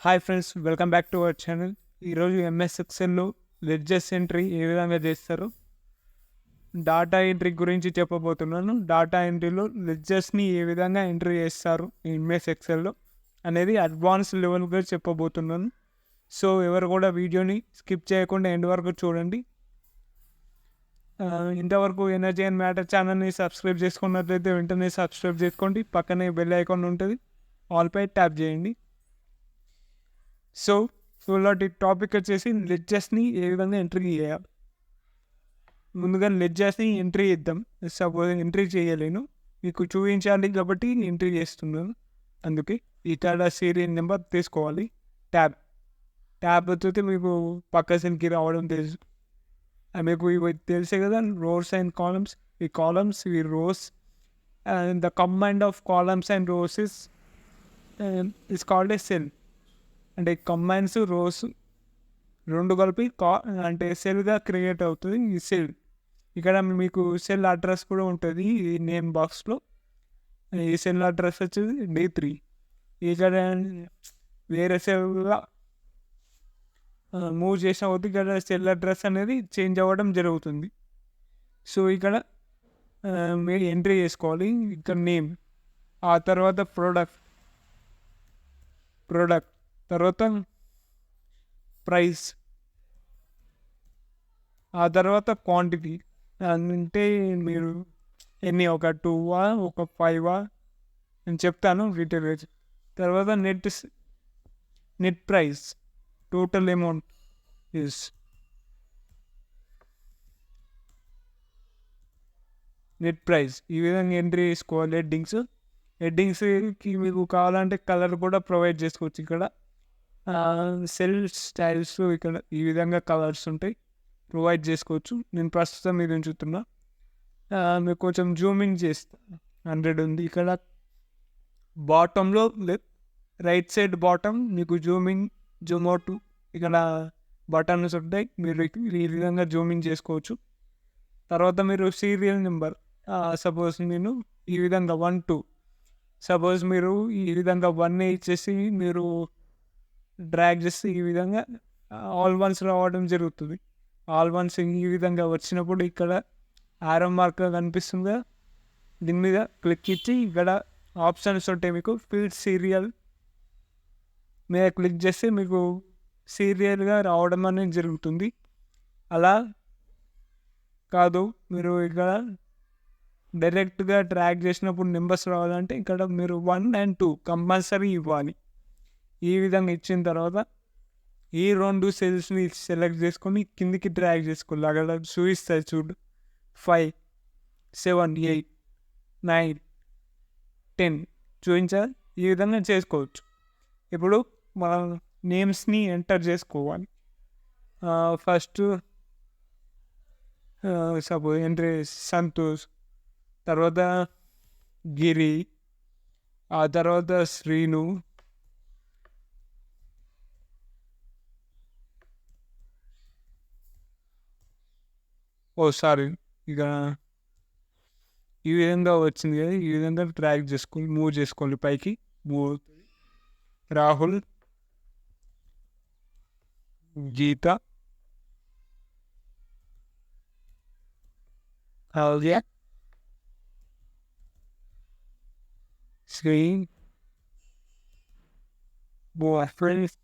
Hi friends, welcome back to our channel. ఈరోజు MS-EXCELలో ledgers entry ఏ విధంగా చేస్తారు, డాటా ఎంట్రీ గురించి చెప్పబోతున్నాను. డాటా ఎంట్రీలో లెడ్జర్స్ని ఏ విధంగా ఎంట్రీ చేస్తారు MS-EXCELలో అనేది అడ్వాన్స్ లెవెల్గా చెప్పబోతున్నాను. సో ఎవరు కూడా వీడియోని స్కిప్ చేయకుండా ఎండ్ వరకు చూడండి. ఇంతవరకు ఎనర్జీ అండ్ మ్యాటర్ ఛానల్ని సబ్స్క్రైబ్ చేసుకున్నట్లయితే వెంటనే సబ్స్క్రైబ్ చేసుకోండి. పక్కనే బెల్ ఐకాన్ ఉంటుంది, ఆల్పై ట్యాప్ చేయండి. సో ఇలాంటి టాపిక్ వచ్చేసి లెడ్జర్స్ని ఏ విధంగా ఎంట్రీ చేయాలి. ముందుగా లెడ్జర్స్ని ఎంట్రీ చేద్దాం. సపోజ్ ఎంట్రీ చేయలేను, మీకు చూపించాలి కాబట్టి ఎంట్రీ చేస్తున్నాను. అందుకే ఇక్కడ సీరియల్ నెంబర్ తీసుకోవాలి. ట్యాబ్ వచ్చి మీకు పక్క సెల్కి రావడం తెలుసు. మీకు ఇవి తెలిసే కదా, రోస్ అండ్ కాలమ్స్. ఈ కాలమ్స్, ఈ rows, and the combined of columns and rows is called a cell. అంటే కంబైన్స్ రోస్ రెండు కలిపి అంటే సెల్గా క్రియేట్ అవుతుంది ఈ సెల్. ఇక్కడ మీకు సెల్ అడ్రస్ కూడా ఉంటుంది ఈ నేమ్ బాక్స్లో. ఈ సెల్ అడ్రస్ వచ్చేది D3. ఇక్కడ వేరే సెల్గా మూవ్ చేసిన కొద్ది ఇక్కడ సెల్ అడ్రస్ అనేది చేంజ్ అవ్వడం జరుగుతుంది. సో ఇక్కడ మీరు ఎంట్రీ చేసుకోవాలి. ఇక్కడ నేమ్, ఆ తర్వాత ప్రోడక్ట్, తర్వాత ప్రైస్, ఆ తర్వాత క్వాంటిటీ. అంటే మీరు ఎన్ని, ఒక 2 ఒక 5 నేను చెప్తాను డీటెయిల్గా. తర్వాత net price, total amount is. Net price ఈ విధంగా ఎంట్రీ చేసుకోవాలి. హెడ్డింగ్స్కి మీకు కావాలంటే కలర్ కూడా ప్రొవైడ్ చేసుకోవచ్చు. ఇక్కడ సెల్ స్టైల్స్ ఇక్కడ ఈ విధంగా కలర్స్ ఉంటాయి, ప్రొవైడ్ చేసుకోవచ్చు. నేను ప్రస్తుతం ఇది ఉంచుతున్నా. మీకు కొంచెం జూమింగ్ చేస్తా. 100 ఉంది ఇక్కడ బాటంలో. రైట్ సైడ్ బాటమ్ మీకు జూమ్ అవుట్ ఇక్కడ బటన్స్ ఉంటాయి, మీరు ఈ విధంగా జూమింగ్ చేసుకోవచ్చు. తర్వాత మీరు సీరియల్ నెంబర్, సపోజ్ నేను ఈ విధంగా 1 2, సపోజ్ మీరు ఈ విధంగా 1 ఇచ్చేసి మీరు డ్రాగ్ చేస్తే ఈ విధంగా ఆల్ వన్స్ రావడం జరుగుతుంది. ఆల్ వన్స్ ఈ విధంగా వచ్చినప్పుడు ఇక్కడ ఆరో మార్క్ కనిపిస్తుందిగా, దీని మీద క్లిక్ ఇచ్చి ఇక్కడ ఆప్షన్స్ ఉంటాయి. మీకు ఫీల్డ్ సీరియల్ మీద క్లిక్ చేస్తే మీకు సీరియల్గా రావడం అనేది జరుగుతుంది. అలా కాదు, మీరు ఇక్కడ డైరెక్ట్గా ట్రాక్ చేసినప్పుడు నెంబర్స్ రావాలంటే ఇక్కడ మీరు 1 and 2 కంపల్సరీ ఇవ్వాలి. ఈ విధంగా ఇచ్చిన తర్వాత ఈ 2 సెల్స్ని సెలెక్ట్ చేసుకొని కిందికి డ్రాగ్ చేసుకోవాలి. అక్కడ చూపిస్తుంది చూడు, 5 7 8 9 10 చూపించాలి. ఈ విధంగా చేసుకోవచ్చు. ఇప్పుడు మనం నేమ్స్ని ఎంటర్ చేసుకోవాలి. ఫస్ట్ సపోజ్ ఎంట్రీ సంతోష్, తర్వాత గిరి, ఆ తర్వాత శ్రీను, సారీ ఇక ఈ విధంగా వచ్చింది కదా, ఈ విధంగా ట్రాక్ చేసుకోవాలి, మూవ్ చేసుకోవాలి పైకి. మూవ్ అవుతుంది. రాహుల్, గీత, కావ్య, శ్రీ, ఫ్రెండ్స్,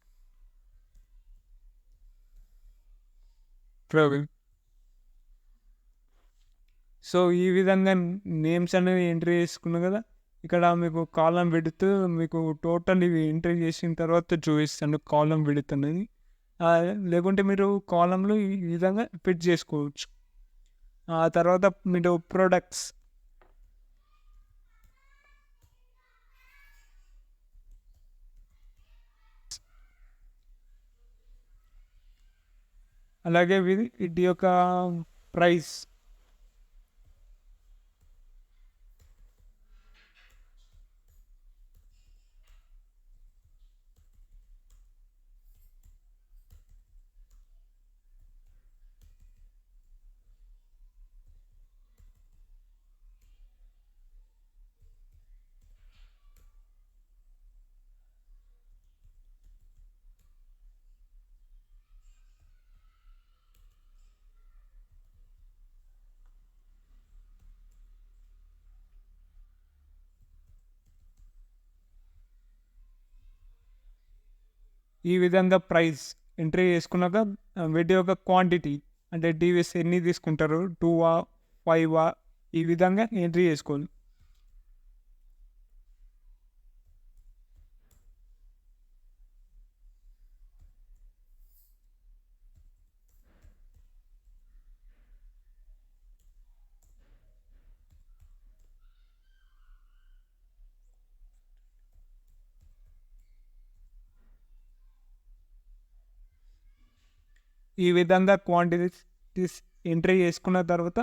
ప్రవీణ్. సో ఈ విధంగా నేమ్స్ అనేవి ఎంట్రీ చేసుకున్నాం కదా. ఇక్కడ మీకు కాలం విడుతూ మీకు టోటల్ ఇవి ఎంట్రీ చేసిన తర్వాత చూపిస్తాను కాలం విడుత్ అనేది. లేకుంటే మీరు కాలంలో ఈ విధంగా ఫిట్ చేసుకోవచ్చు. ఆ తర్వాత మీరు ప్రొడక్ట్స్, అలాగే వీటి యొక్క ప్రైస్, ఈ విధంగా ప్రైస్ ఎంట్రీ చేసుకున్నాక వీటి యొక్క క్వాంటిటీ అంటే టీవీస్ ఎన్ని తీసుకుంటారు 2 5 ఈ విధంగా ఎంట్రీ చేసుకోవాలి. ఈ విధంగా క్వాంటిటీస్ ఎంట్రీ చేసుకున్న తర్వాత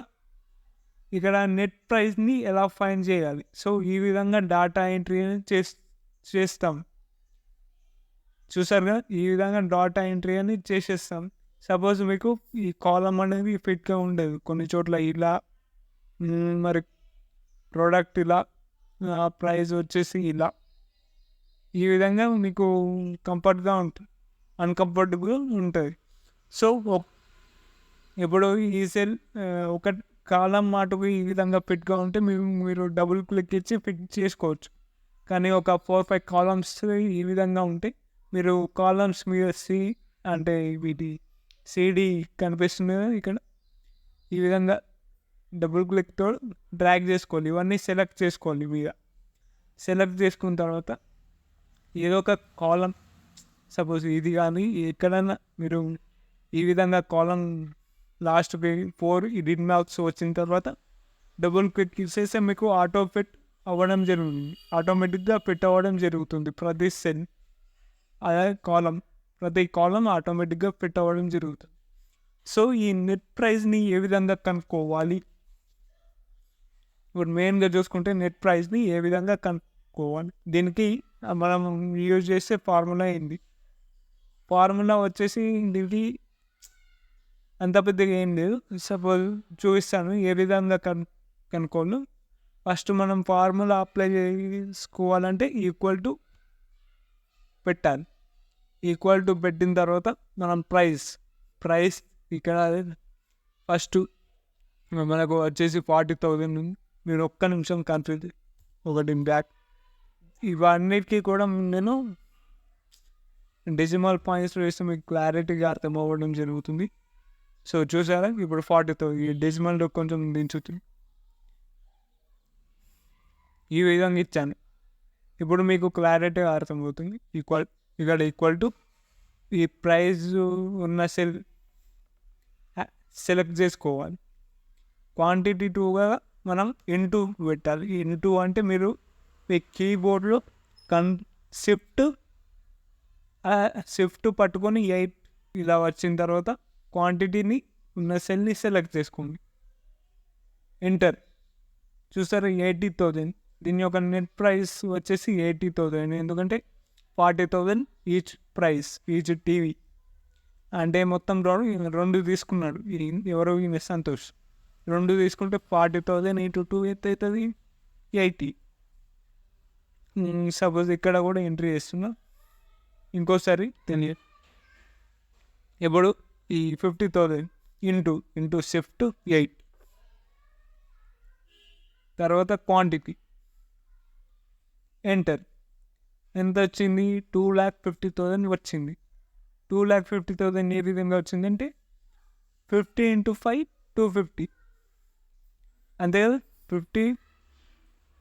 ఇక్కడ నెట్ ప్రైస్ని ఎలా ఫైండ్ చేయాలి. సో ఈ విధంగా డేటా ఎంట్రీ చేస్తాం. చూసారుగా ఈ విధంగా డేటా ఎంట్రీ అని చేసేస్తాం. సపోజ్ మీకు ఈ కాలం అనేది ఫిట్గా ఉండదు, కొన్ని చోట్ల ఇలా మరి ప్రోడక్ట్ ఇలా ప్రైస్ వచ్చేసి ఇలా ఈ విధంగా మీకు కంఫర్ట్గా ఉంటుంది, అన్కంఫర్టబుల్ ఉంటుంది. సో ఇప్పుడు ఈ సెల్ ఒక కాలం మాటకు ఈ విధంగా ఫిట్గా ఉంటే మీరు డబుల్ క్లిక్ ఇచ్చి ఫిట్ చేసుకోవచ్చు. కానీ ఒక 4-5 కాలమ్స్ ఈ విధంగా ఉంటే మీరు కాలమ్స్ మీద అంటే వీటి సిడి కనిపిస్తుంది కదా, ఇక్కడ ఈ విధంగా డబుల్ క్లిక్తో డ్రాగ్ చేసుకోవాలి. ఇవన్నీ సెలెక్ట్ చేసుకోవాలి. మీద సెలెక్ట్ చేసుకున్న తర్వాత ఏదో ఒక కాలం, సపోజ్ ఇది కానీ ఎక్కడైనా మీరు ఈ విధంగా కాలం లాస్ట్ 4 ఇడిట్ మార్క్స్ వచ్చిన తర్వాత డబుల్ క్లిక్ చేస్తే మీకు ఆటో ఫిట్ అవ్వడం జరుగుతుంది, ఆటోమేటిక్గా ఫిట్ అవ్వడం జరుగుతుంది. ప్రతి సెల్ అదే కాలం, ప్రతి కాలం ఆటోమేటిక్గా ఫిట్ అవ్వడం జరుగుతుంది. సో ఈ నెట్ ప్రైస్ని ఏ విధంగా కనుక్కోవాలి, ఇప్పుడు మెయిన్గా చూసుకుంటే నెట్ ప్రైస్ని ఏ విధంగా కనుక్కోవాలి, దీనికి మనం యూజ్ చేసే ఫార్ములా ఏంది. ఫార్ములా వచ్చేసి దీనికి అంత పెద్దగా ఏం లేదు, సపోజ్ చూపిస్తాను ఏ విధంగా కనుక్కోవాలి. ఫస్ట్ మనం ఫార్ములా అప్లై చేసుకోవాలంటే ఈక్వల్ టు పెట్టాలి. ఈక్వల్ టు పెట్టిన తర్వాత మనం ప్రైస్ ఇక్కడ ఫస్ట్ మనకు వచ్చేసి 40,000 ఉంది. మీరు ఒక్క నిమిషం కన్ఫ్యూజ్ ఒకటి బ్యాక్, ఇవన్నిటికీ కూడా నేను డెసిమల్ పాయింట్స్ వేస్తే మీకు క్లారిటీగా అర్థం అవ్వడం జరుగుతుంది. సో చూసారా ఇప్పుడు 40,000 ఈ డెసిమల్లో కొంచెం దించుతుంది, ఈ విధంగా ఇచ్చాను. ఇప్పుడు మీకు క్లారిటీగా అర్థమవుతుంది. ఇక్కడ ఈక్వల్ టు ఈ ప్రైజ్ ఉన్న సెలెక్ట్ చేసుకోవాలి. క్వాంటిటీ 2గా మనం ఇంటూ పెట్టాలి. ఇంటూ అంటే మీరు మీ కీబోర్డ్లో షిఫ్ట్ పట్టుకొని 8 ఇలా వచ్చిన తర్వాత క్వాంటిటీని ఉన్న సెల్ని సెలెక్ట్ చేసుకోండి, ఎంటర్. చూసారు 80,000, దీని యొక్క నెట్ ప్రైస్ వచ్చేసి 80,000, ఎందుకంటే 40,000 ఈచ్ టీవీ అంటే మొత్తం 2 తీసుకున్నాడు ఎవరో ఈయన సంతోష్. 2 తీసుకుంటే 40,000 ఇంటూ 2 ఎంత అవుతుంది 80. సపోజ్ ఇక్కడ కూడా ఎంట్రీ చేస్తున్నా, ఇంకోసారి తెలియదు. ఇప్పుడు ఈ 50,000 ఇంటూ షిఫ్ట్ 8 తర్వాత క్వాంటిటీ ఎంటర్. ఎంత వచ్చింది 2,50,000 వచ్చింది. 2,50,000 ఏ విధంగా వచ్చిందంటే 50 ఇంటూ 5 250, అంతే కదా. 50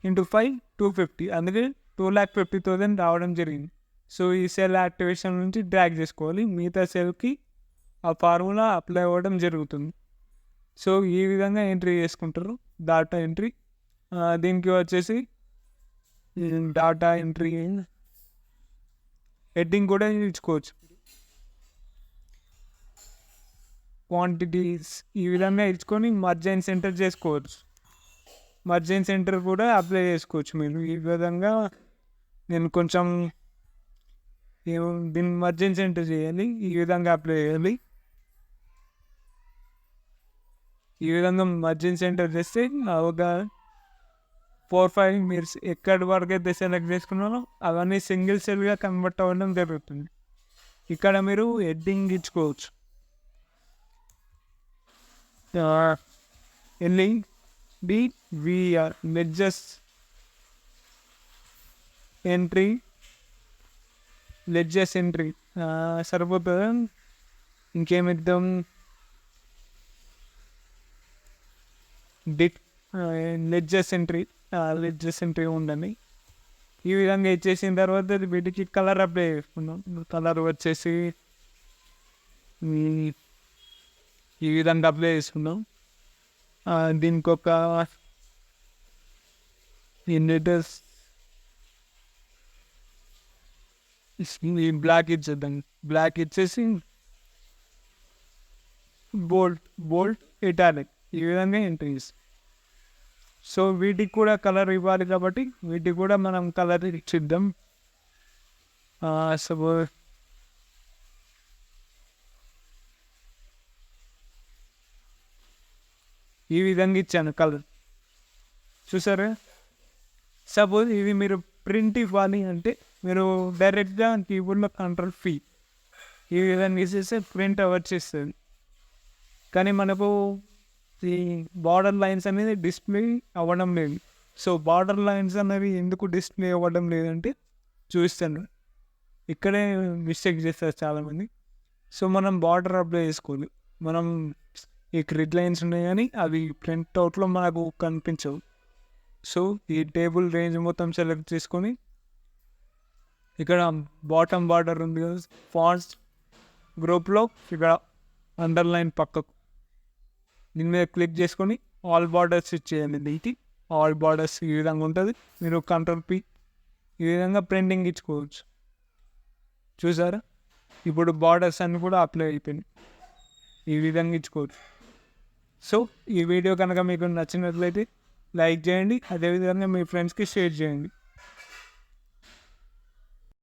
ఇంటూ 5 250, అందుకే 2,50,000 రావడం జరిగింది. సో ఈ సెల్ యాక్టివేషన్ నుంచి డ్రాగ్ చేసుకోవాలి, మిగతా సెల్కి ఆ ఫార్ములా అప్లై అవ్వడం జరుగుతుంది. సో ఈ విధంగా ఎంట్రీ చేసుకుంటారు డాటా ఎంట్రీ. దీనికి వచ్చేసి డాటా ఎంట్రీ హెడ్డింగ్ కూడా ఇచ్చుకోవచ్చు. క్వాంటిటీస్ ఈ విధంగా ఇచ్చుకొని మర్జ్ అండ్ సెంటర్ చేసుకోవచ్చు. మర్జ్ అండ్ సెంటర్ కూడా అప్లై చేసుకోవచ్చు మీరు. ఈ విధంగా నేను కొంచెం దీన్ని మర్జ్ అండ్ సెంటర్ చేయాలి, ఈ విధంగా అప్లై చేయాలి. ఈ విధంగా మర్జ్ అండ్ సెంటర్ చేస్తే ఒక 4-5 మీరు ఎక్కడి వరకు అయితే సెలెక్ట్ చేసుకున్నారో అవన్నీ సింగిల్ సెల్గా కన్వర్ట్ అవ్వడం జరుగుతుంది. ఇక్కడ మీరు హెడ్డింగ్ ఇచ్చుకోవచ్చు. LEDVR లెడ్జెస్ ఎంట్రీ సరిపోతుందా? ఇంకేమిద్దాం? డిట్ లెడ్జెస్ ఎంట్రీ ఉందండి. ఈ విధంగా ఇచ్చేసిన తర్వాత వీటికి కలర్ అప్లై చేసుకున్నాం. కలర్ వచ్చేసి ఈ విధంగా అప్లై చేసుకున్నాం. దీనికి ఒక లెటర్స్ బ్లాక్ ఇచ్చేద్దాం. బ్లాక్ ఇచ్చేసి బోల్ట్ ఇటాలిక్ ఈ విధంగా ఎంట్రీ ఇస్తాం. సో వీటికి కూడా కలర్ ఇవ్వాలి కాబట్టి వీటికి కూడా మనం కలర్ ఇచ్చిద్దాం. సపోజ్ ఈ విధంగా ఇచ్చాను కలర్, చూసారా? సపోజ్ ఇది మీరు ప్రింట్ ఇవ్వాలి అంటే మీరు డైరెక్ట్గా కీబోర్డ్లో Ctrl+P ఈ విధంగా ఇచ్చేస్తే ప్రింట్ వచ్చేస్తుంది. కానీ మనకు ఈ బార్డర్ లైన్స్ అనేది డిస్ప్లే అవ్వడం లేదు. సో బార్డర్ లైన్స్ అనేవి ఎందుకు డిస్ప్లే అవ్వడం లేదంటే చూస్తాను, ఇక్కడే మిస్టేక్ చేస్తారు చాలామంది. సో మనం బార్డర్ అప్లై చేసుకోవాలి. మనం ఈ గ్రిడ్ లైన్స్ ఉన్నాయి కానీ అవి ప్రింట్ అవుట్లో మనకు కనిపించవు. సో ఈ టేబుల్ రేంజ్ మొత్తం సెలెక్ట్ చేసుకొని ఇక్కడ బాటమ్ బార్డర్ ఉంది కదా, ఫాంట్స్ గ్రూప్లో ఇక్కడ అండర్లైన్ పక్కకు దీని మీద క్లిక్ చేసుకొని ఆల్ బార్డర్స్ ఇచ్చేయండి. దీనికి ఆల్ బార్డర్స్ ఈ విధంగా ఉంటుంది. మీరు Ctrl+P ఈ విధంగా ప్రింటింగ్ ఇచ్చుకోవచ్చు. చూసారా? ఇప్పుడు బార్డర్స్ అన్నీ కూడా అప్లై అయిపోయినాయి. ఈ విధంగా ఇచ్చుకోవచ్చు. సో ఈ వీడియో కనుక మీకు నచ్చినట్లయితే లైక్ చేయండి, అదేవిధంగా మీ ఫ్రెండ్స్కి షేర్ చేయండి.